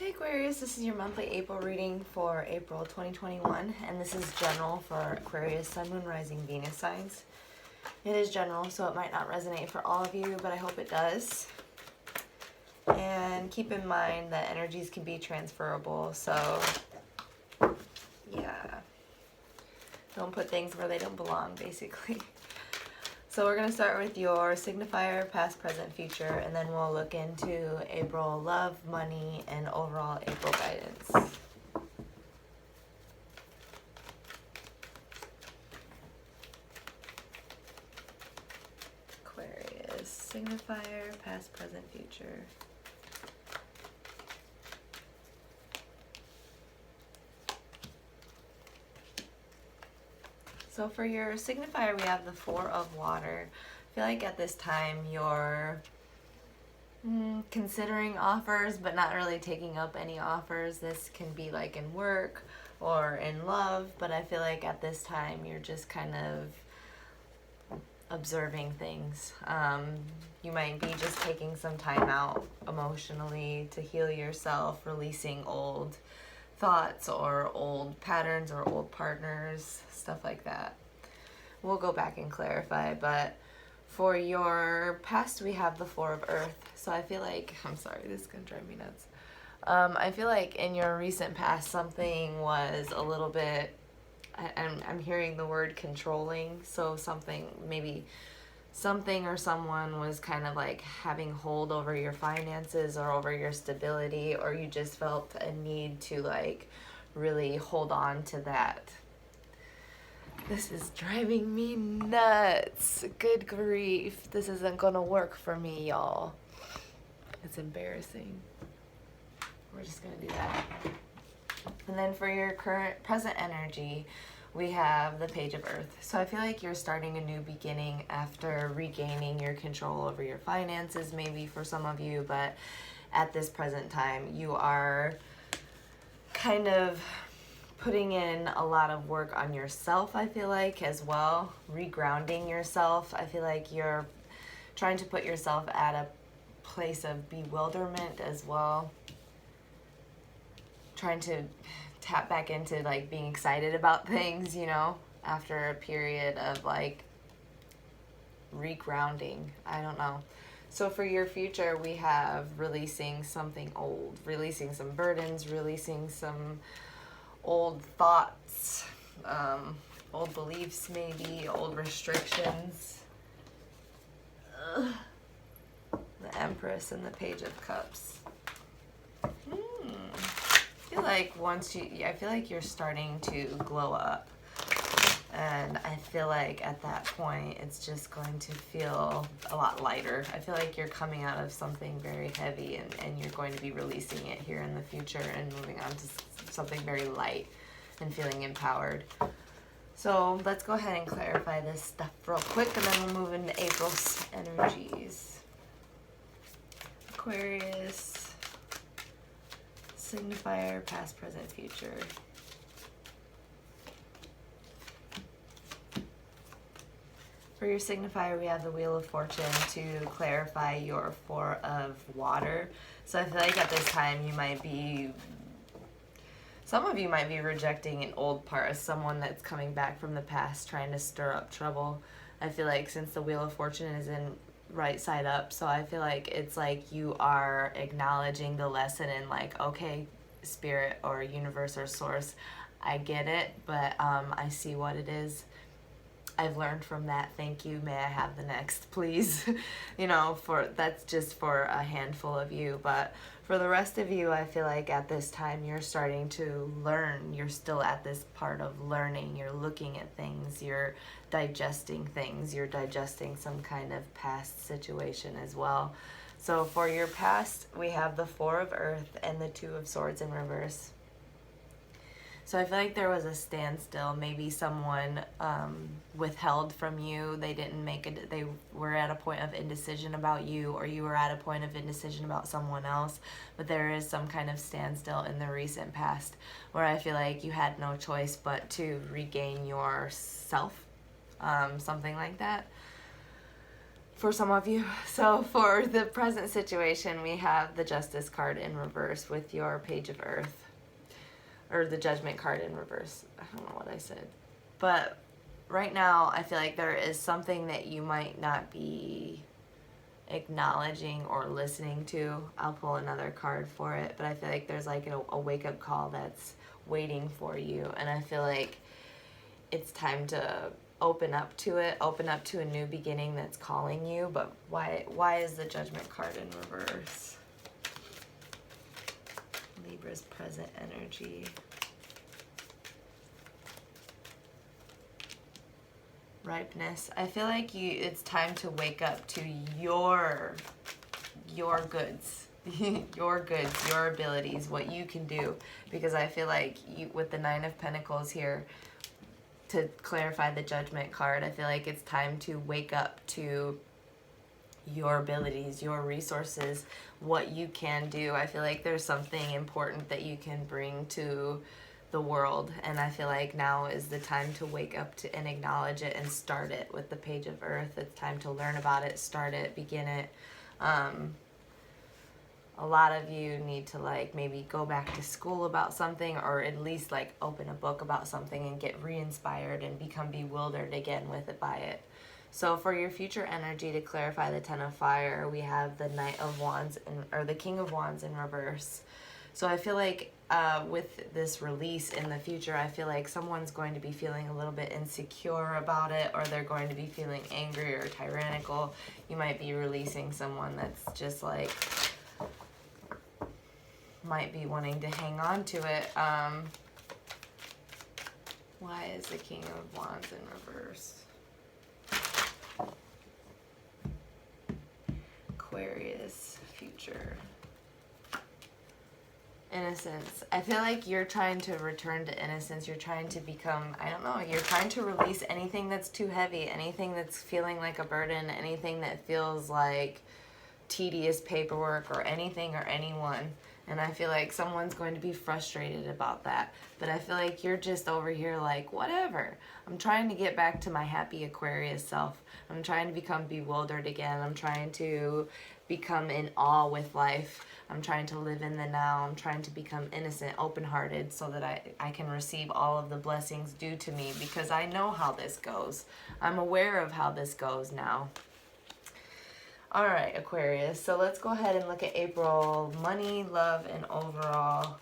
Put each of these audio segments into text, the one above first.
Hey Aquarius, this is your monthly April reading for April 2021, and this is general for Aquarius, Sun, Moon, Rising, Venus signs. It is general, so it might not resonate for all of you, but I hope it does. And keep in mind that energies can be transferable, so yeah, don't put things where they don't belong, basically. So we're going to start with your signifier, past, present, future, and then we'll look into April love, money, and overall April guidance. Aquarius, signifier, past, present, future. So for your signifier, we have the Four of Water. I feel like at this time you're considering offers, but not really taking up any offers. This can be like in work or in love, but I feel like at this time you're just kind of observing things. You might be just taking some time out emotionally to heal yourself, releasing old thoughts or old patterns or old partners, stuff like that. We'll go back and clarify, but for your past, we have the Four of Earth. So I feel like, I'm sorry, this is gonna drive me nuts. I feel like in your recent past, something was a little bit, I'm hearing the word controlling. So something, maybe something or someone was kind of like having hold over your finances or over your stability, or you just felt a need to like really hold on to that. This is driving me nuts. Good grief. This isn't gonna work for me, y'all. It's embarrassing. We're just gonna do that. And then for your present energy, we have the Page of Earth. So I feel like you're starting a new beginning after regaining your control over your finances, maybe for some of you, but at this present time, you are kind of putting in a lot of work on yourself, I feel like, as well. Regrounding yourself. I feel like you're trying to put yourself at a place of bewilderment as well. Trying to tap back into like being excited about things, you know, after a period of like regrounding. I don't know. So for your future, we have releasing something old, releasing some burdens, releasing some old thoughts, old beliefs maybe, old restrictions. The Empress and the Page of Cups. I feel like you're starting to glow up, and I feel like at that point it's just going to feel a lot lighter. I feel like you're coming out of something very heavy, and you're going to be releasing it here in the future and moving on to something very light and feeling empowered. So let's go ahead and clarify this stuff real quick, and then we'll move into April's energies. Aquarius, signifier, past, present, future. For your signifier, we have the Wheel of Fortune to clarify your Four of Water. So I feel like at this time some of you might be rejecting an old part of someone that's coming back from the past, trying to stir up trouble. I feel like since the Wheel of Fortune is in right side up, so I feel like it's like you are acknowledging the lesson and like, okay, spirit or universe or source, I get it, but I see what it is. I've learned from that. Thank you. May I have the next, please? You know, that's just for a handful of you, but for the rest of you, I feel like at this time you're starting to learn. You're still at this part of learning. You're looking at things. You're digesting things. You're digesting some kind of past situation as well. So for your past, we have the Four of Earth and the Two of Swords in reverse. So I feel like there was a standstill. Maybe someone withheld from you. They didn't make it. They were at a point of indecision about you, or you were at a point of indecision about someone else. But there is some kind of standstill in the recent past where I feel like you had no choice but to regain yourself, something like that. for some of you. So for the present situation, we have the Justice card in reverse with your Page of Earth. Or the Judgment card in reverse. I don't know what I said. But right now, I feel like there is something that you might not be acknowledging or listening to. I'll pull another card for it. But I feel like there's like a wake-up call that's waiting for you. And I feel like it's time to open up to it. Open up to a new beginning that's calling you. But why is the Judgment card in reverse? Libra's present energy. Ripeness. I feel like it's time to wake up to your goods. Your goods, your abilities, what you can do. Because I feel like with the Nine of Pentacles here, to clarify the Judgment card, I feel like it's time to wake up to your abilities, your resources, what you can do. I feel like there's something important that you can bring to the world, and I feel like now is the time to wake up to and acknowledge it and start it with the Page of Earth. It's time to learn about it, start it, begin it. A lot of you need to like maybe go back to school about something, or at least like open a book about something and get re-inspired and become bewildered again with it by it. So for your future energy, to clarify the Ten of Fire, we have the Knight of Wands, or the King of Wands in reverse. So I feel like with this release in the future, I feel like someone's going to be feeling a little bit insecure about it, or they're going to be feeling angry or tyrannical. You might be releasing someone that's just like, might be wanting to hang on to it. Why is the King of Wands in reverse? Aquarius, future. Innocence. I feel like you're trying to return to innocence. You're trying to become, I don't know, you're trying to release anything that's too heavy, anything that's feeling like a burden, anything that feels like tedious paperwork, or anything or anyone. And I feel like someone's going to be frustrated about that. But I feel like you're just over here like, whatever. I'm trying to get back to my happy Aquarius self. I'm trying to become bewildered again. I'm trying to become in awe with life. I'm trying to live in the now. I'm trying to become innocent, open-hearted, so that I can receive all of the blessings due to me, because I know how this goes. I'm aware of how this goes now. All right, Aquarius. So let's go ahead and look at April money, love, and overall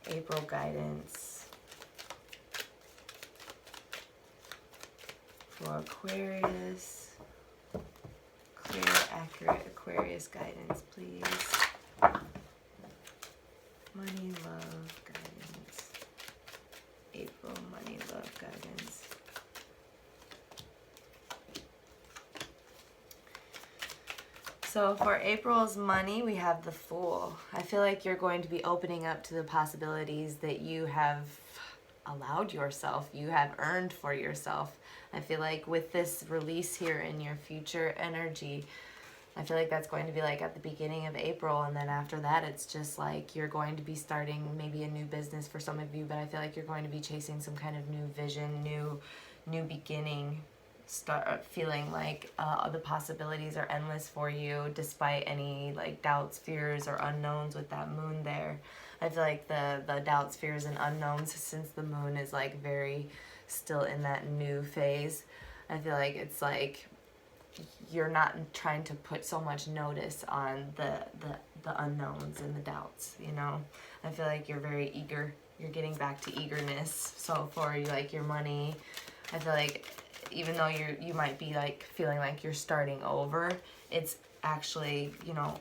April guidance for Aquarius. Clear, accurate Aquarius guidance, please. Money, love, guidance. April money, love, guidance. So for April's money, we have the Fool. I feel like you're going to be opening up to the possibilities that you have allowed yourself, you have earned for yourself. I feel like with this release here in your future energy, I feel like that's going to be like at the beginning of April, and then after that it's just like you're going to be starting maybe a new business for some of you, but I feel like you're going to be chasing some kind of new vision, new beginning. Start feeling like the possibilities are endless for you, despite any like doubts, fears, or unknowns with that moon there. I feel like the doubts, fears, and unknowns, since the moon is like very still in that new phase, I feel like it's like you're not trying to put so much notice on the unknowns and the doubts, you know. I feel like you're very eager. You're getting back to eagerness. So for like your money, I feel like even though you might be like feeling like you're starting over, it's actually, you know,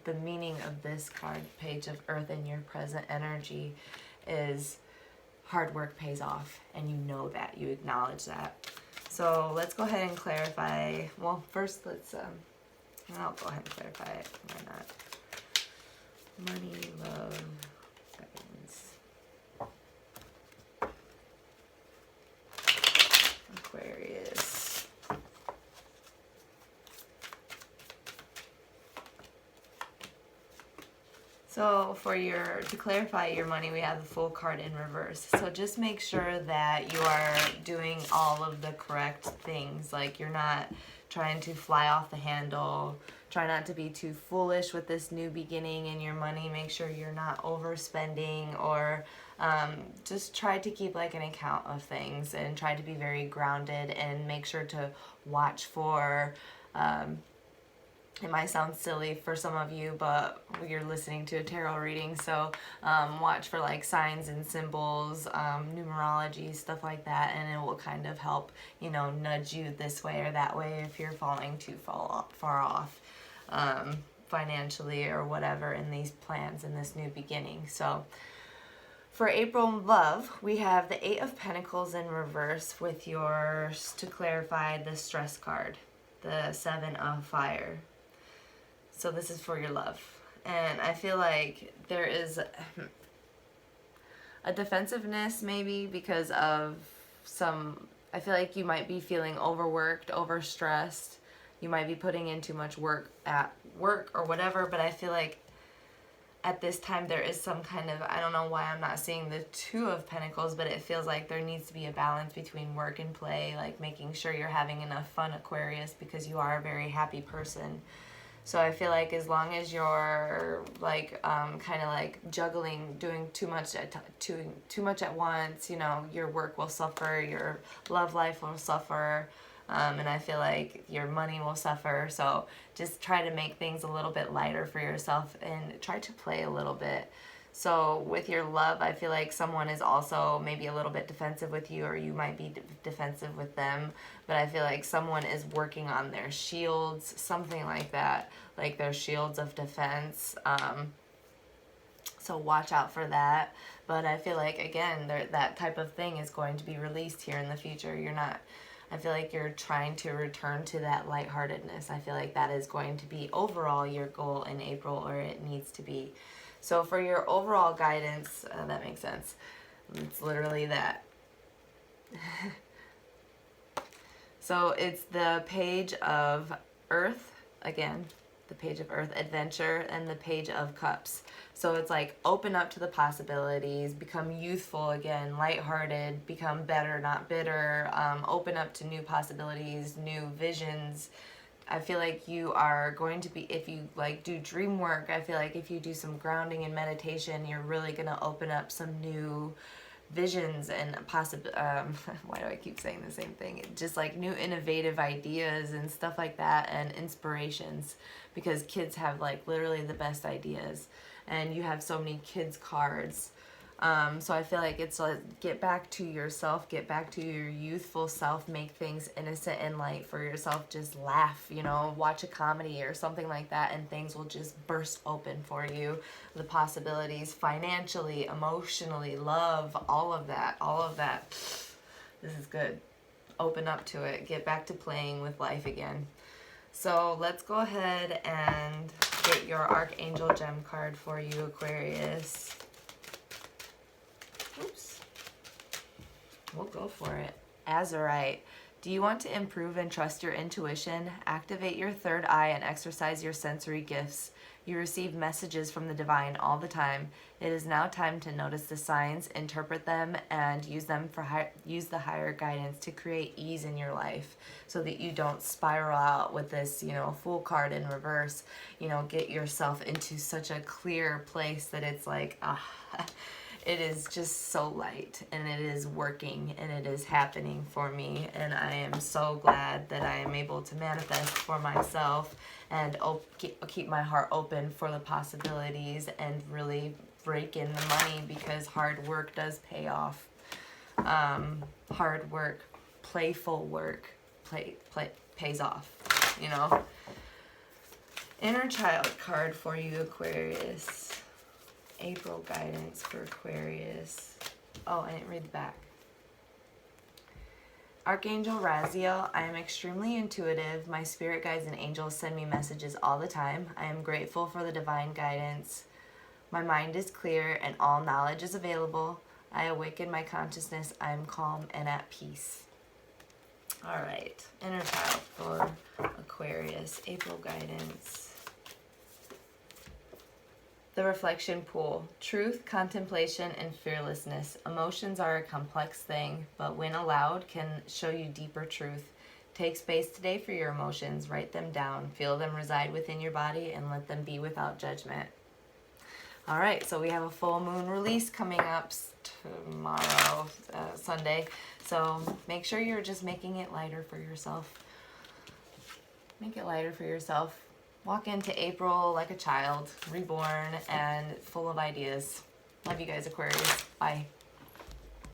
the meaning of this card, Page of Earth, in your present energy is hard work pays off, and you know that, you acknowledge that. So let's go ahead and clarify. Well, first let's I'll go ahead and clarify it. Why not? Money, love, guidance. Aquarius. So for to clarify your money, we have the Fool card in reverse. So just make sure that you are doing all of the correct things. Like you're not trying to fly off the handle. Try not to be too foolish with this new beginning in your money. Make sure you're not overspending, or just try to keep like an account of things and try to be very grounded, and make sure to watch for, it might sound silly for some of you, but you're listening to a tarot reading, so watch for like signs and symbols, numerology, stuff like that, and it will kind of help, you know, nudge you this way or that way if you're falling too far off financially or whatever in these plans in this new beginning. So for April love, we have the 8 of Pentacles in reverse with yours, to clarify, the stress card, the 7 of Fire. So this is for your love. And I feel like there is a defensiveness maybe because of some, I feel like you might be feeling overworked, overstressed. You might be putting in too much work at work or whatever, but I feel like at this time there is some kind of, I don't know why I'm not seeing the 2 of Pentacles, but it feels like there needs to be a balance between work and play, like making sure you're having enough fun, Aquarius, because you are a very happy person. So I feel like as long as you're like kind of like juggling, doing too much at once, you know, your work will suffer, your love life will suffer, and I feel like your money will suffer. So just try to make things a little bit lighter for yourself and try to play a little bit. So with your love, I feel like someone is also maybe a little bit defensive with you, or you might be defensive with them. But I feel like someone is working on their shields, something like that, like their shields of defense. So watch out for that. But I feel like, again, that type of thing is going to be released here in the future. You're not, I feel like you're trying to return to that lightheartedness. I feel like that is going to be overall your goal in April, or it needs to be. So for your overall guidance, that makes sense. It's literally that. So it's the Page of Earth, again, the Page of Earth, Adventure, and the Page of Cups. So it's like open up to the possibilities, become youthful again, lighthearted, become better, not bitter, open up to new possibilities, new visions. I feel like you are going to be, if you like do dream work, I feel like if you do some grounding and meditation, you're really going to open up some new visions and why do I keep saying the same thing? Just like new innovative ideas and stuff like that, and inspirations, because kids have like literally the best ideas, and you have so many kids cards. So I feel like it's like, get back to yourself, get back to your youthful self, make things innocent and light for yourself, just laugh, you know, watch a comedy or something like that, and things will just burst open for you. The possibilities financially, emotionally, love, all of that. This is good. Open up to it, get back to playing with life again. So let's go ahead and get your Archangel Gem card for you, Aquarius. Oops. We'll go for it. Azurite. Do you want to improve and trust your intuition? Activate your third eye and exercise your sensory gifts. You receive messages from the divine all the time. It is now time to notice the signs, interpret them, and use them for use the higher guidance to create ease in your life, so that you don't spiral out with this, you know, Fool card in reverse. You know, get yourself into such a clear place that it's like, it is just so light, and it is working, and it is happening for me, and I am so glad that I am able to manifest for myself and keep my heart open for the possibilities and really break in the money, because hard work does pay off. Hard work, playful work pays off, you know. Inner child card for you, Aquarius. April guidance for Aquarius. Oh, I didn't read the back. Archangel Raziel, I am extremely intuitive. My spirit guides and angels send me messages all the time. I am grateful for the divine guidance. My mind is clear and all knowledge is available. I awaken my consciousness. I am calm and at peace. All right, inner child for Aquarius. April guidance. The reflection pool. Truth, contemplation, and fearlessness. Emotions are a complex thing, but when allowed, can show you deeper truth. Take space today for your emotions. Write them down. Feel them reside within your body and let them be without judgment. All right, so we have a full moon release coming up tomorrow, Sunday. So make sure you're just making it lighter for yourself. Make it lighter for yourself. Walk into April like a child, reborn and full of ideas. Love you guys, Aquarius. Bye.